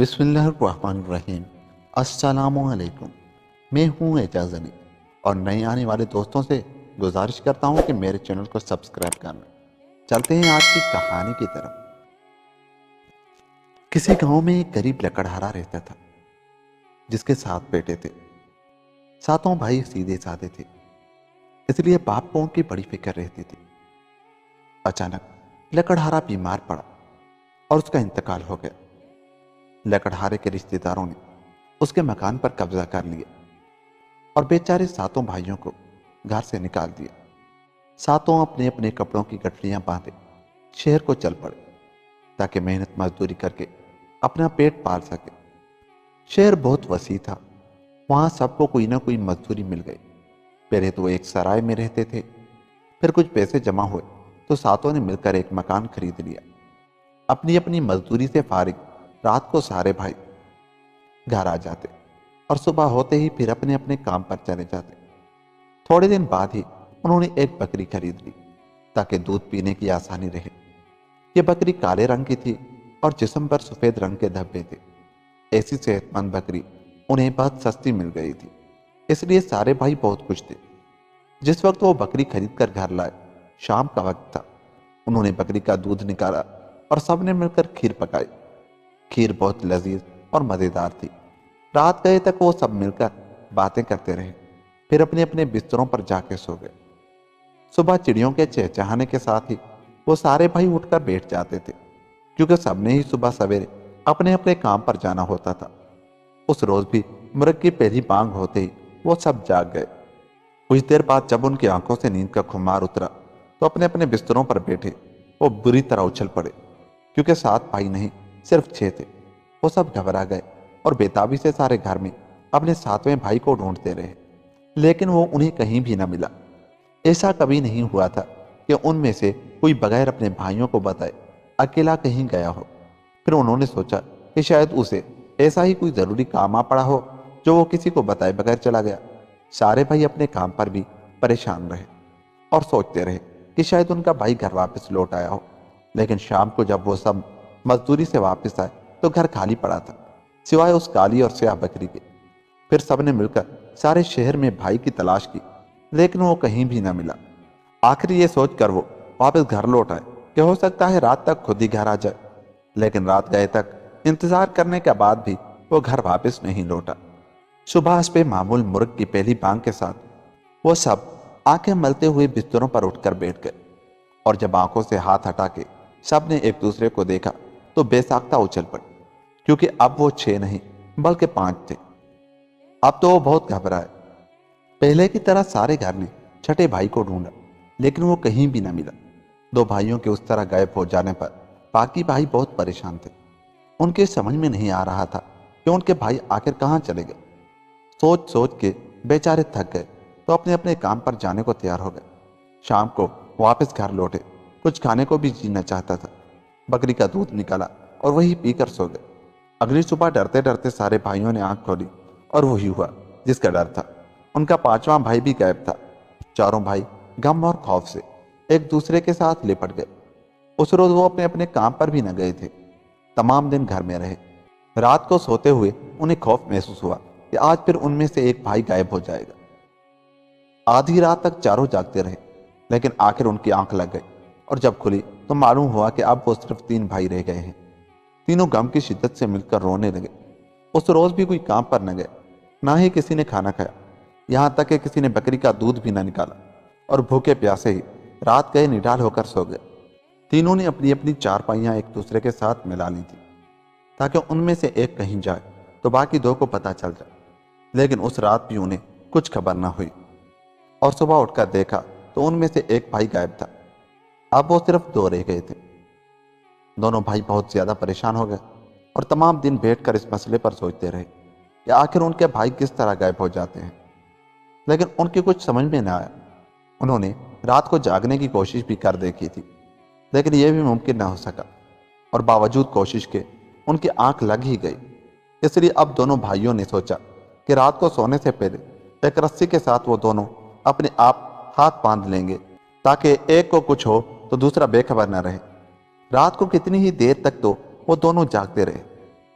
بسم اللہ الرحمن الرحیم۔ السلام علیکم۔ میں ہوں اعجاز علی اور نئے آنے والے دوستوں سے گزارش کرتا ہوں کہ میرے چینل کو سبسکرائب کرنا۔ چلتے ہیں آج کی کہانی کی طرف۔ کسی گاؤں میں ایک غریب لکڑہارا رہتا تھا جس کے 7 بیٹے تھے۔ ساتوں بھائی سیدھے سادے تھے، اس لیے باپ کو ان کی بڑی فکر رہتی تھی۔ اچانک لکڑہارا بیمار پڑا اور اس کا انتقال ہو گیا۔ لکڑہارے کے رشتہ داروں نے اس کے مکان پر قبضہ کر لیا اور بیچارے ساتوں بھائیوں کو گھر سے نکال دیا۔ ساتوں اپنے اپنے کپڑوں کی گٹھلیاں باندھے شہر کو چل پڑے تاکہ محنت مزدوری کر کے اپنا پیٹ پال سکے۔ شہر بہت وسیع تھا، وہاں سب کو کوئی نہ کوئی مزدوری مل گئی۔ پہلے تو ایک سرائے میں رہتے تھے، پھر کچھ پیسے جمع ہوئے تو ساتوں نے مل کر ایک مکان خرید لیا۔ اپنی اپنی مزدوری سے فارغ رات کو سارے بھائی گھر آ جاتے اور صبح ہوتے ہی پھر اپنے اپنے کام پر چلے جاتے۔ تھوڑے دن بعد ہی انہوں نے ایک بکری خرید لی تاکہ دودھ پینے کی آسانی رہے۔ یہ بکری کالے رنگ کی تھی اور جسم پر سفید رنگ کے دھبے تھے۔ ایسی صحت مند بکری انہیں بہت سستی مل گئی تھی، اس لیے سارے بھائی بہت خوش تھے۔ جس وقت وہ بکری خرید کر گھر لائے، شام کا وقت تھا۔ انہوں نے بکری کا دودھ نکالا اور سب نے مل کر کھیر پکائی۔ کھیر بہت لذیذ اور مزیدار تھی۔ رات گئے تک وہ سب مل کر باتیں کرتے رہے، پھر اپنے اپنے بستروں پر جا کے سو گئے۔ صبح چڑیوں کے چہچہانے کے ساتھ ہی وہ سارے بھائی اٹھ کر بیٹھ جاتے تھے، کیونکہ سب نے ہی صبح سویرے اپنے اپنے کام پر جانا ہوتا تھا۔ اس روز بھی مرغ کی پہلی بانگ ہوتے ہی وہ سب جاگ گئے۔ کچھ دیر بعد جب ان کی آنکھوں سے نیند کا خمار اترا تو اپنے اپنے بستروں پر بیٹھے وہ بری طرح اچھل پڑے، کیونکہ 7 بھائی نہیں صرف 6 تھے۔ وہ سب گھبرا گئے اور بےتابی سے سارے گھر میں اپنے 7ویں بھائی کو ڈھونڈتے رہے، لیکن وہ انہیں کہیں بھی نہ ملا۔ ایسا کبھی نہیں ہوا تھا کہ ان میں سے کوئی بغیر اپنے بھائیوں کو بتائے اکیلا کہیں گیا ہو۔ پھر انہوں نے سوچا کہ شاید اسے ایسا ہی کوئی ضروری کام آ پڑا ہو جو وہ کسی کو بتائے بغیر چلا گیا۔ سارے بھائی اپنے کام پر بھی پریشان رہے اور سوچتے رہے کہ شاید ان کا بھائی گھر واپس لوٹ آیا ہو۔ لیکن شام کو جب وہ سب مزدوری سے واپس آئے تو گھر خالی پڑا تھا، سوائے اس کالی اور سیاہ بکری کے۔ پھر سب نے مل کر سارے شہر میں بھائی کی تلاش کی، لیکن وہ کہیں بھی نہ ملا۔ آخر یہ سوچ کر وہ واپس گھر لوٹ آئے کہ ہو سکتا ہے رات تک خود ہی گھر آ جائے، لیکن رات گئے تک انتظار کرنے کے بعد بھی وہ گھر واپس نہیں لوٹا۔ صبح اس پہ معمول مرغ کی پہلی بانگ کے ساتھ وہ سب آنکھیں ملتے ہوئے بستروں پر اٹھ کر بیٹھ گئے، اور جب آنکھوں سے ہاتھ ہٹا کے سب نے ایک دوسرے کو دیکھا تو بے ساختہ اچھل پڑے، کیونکہ اب وہ 6 نہیں بلکہ 5 تھے۔ اب تو وہ بہت گھبرائے۔ پہلے کی طرح سارے گھر نے چھٹے بھائی کو ڈھونڈا، لیکن وہ کہیں بھی نہ ملا۔ 2 بھائیوں کے اس طرح غائب ہو جانے پر باقی بھائی بہت پریشان تھے۔ ان کے سمجھ میں نہیں آ رہا تھا کہ ان کے بھائی آخر کہاں چلے گئے۔ سوچ سوچ کے بیچارے تھک گئے تو اپنے اپنے کام پر جانے کو تیار ہو گئے۔ شام کو واپس گھر لوٹے، کچھ کھانے کو بھی جینا چاہتا تھا۔ بکری کا دودھ نکالا اور وہی پی کر سو گئے۔ اگلی صبح ڈرتے ڈرتے سارے بھائیوں نے آنکھ کھولی اور وہی ہوا جس کا ڈر تھا۔ ان کا 5واں بھائی بھی غائب تھا۔ چاروں بھائی غم اور خوف سے ایک دوسرے کے ساتھ لپٹ گئے۔ اس روز وہ اپنے اپنے کام پر بھی نہ گئے تھے، تمام دن گھر میں رہے۔ رات کو سوتے ہوئے انہیں خوف محسوس ہوا کہ آج پھر ان میں سے ایک بھائی غائب ہو جائے گا۔ آدھی رات تک چاروں جاگتے رہے، لیکن آخر ان کی آنکھ لگ گئی، اور جب کھلی تو معلوم ہوا کہ اب وہ صرف 3 بھائی رہ گئے ہیں۔ تینوں غم کی شدت سے مل کر رونے لگے۔ اس روز بھی کوئی کام پر نہ گئے، نہ ہی کسی نے کھانا کھایا، یہاں تک کہ کسی نے بکری کا دودھ بھی نہ نکالا، اور بھوکے پیاسے ہی رات گئے نڈال ہو کر سو گئے۔ تینوں نے اپنی اپنی چارپائیاں ایک دوسرے کے ساتھ ملا لی تھی تاکہ ان میں سے ایک کہیں جائے تو باقی 2 کو پتہ چل جائے، لیکن اس رات بھی انہیں کچھ خبر نہ ہوئی، اور صبح اٹھ کر دیکھا تو ان میں سے ایک بھائی غائب تھا۔ اب وہ صرف 2 رہ گئے تھے۔ دونوں بھائی بہت زیادہ پریشان ہو گئے اور تمام دن بیٹھ کر اس مسئلے پر سوچتے رہے کہ آخر ان کے بھائی کس طرح غائب ہو جاتے ہیں، لیکن ان کی کچھ سمجھ میں نہ آیا۔ انہوں نے رات کو جاگنے کی کوشش بھی کر دیکھی تھی، لیکن یہ بھی ممکن نہ ہو سکا، اور باوجود کوشش کے ان کی آنکھ لگ ہی گئی۔ اس لیے اب دونوں بھائیوں نے سوچا کہ رات کو سونے سے پہلے ایک رسی کے ساتھ وہ دونوں اپنے آپ ہاتھ باندھ لیں گے تاکہ ایک کو کچھ ہو تو دوسرا بے خبر نہ رہے۔ رات کو کتنی ہی دیر تک تو وہ دونوں جاگتے رہے۔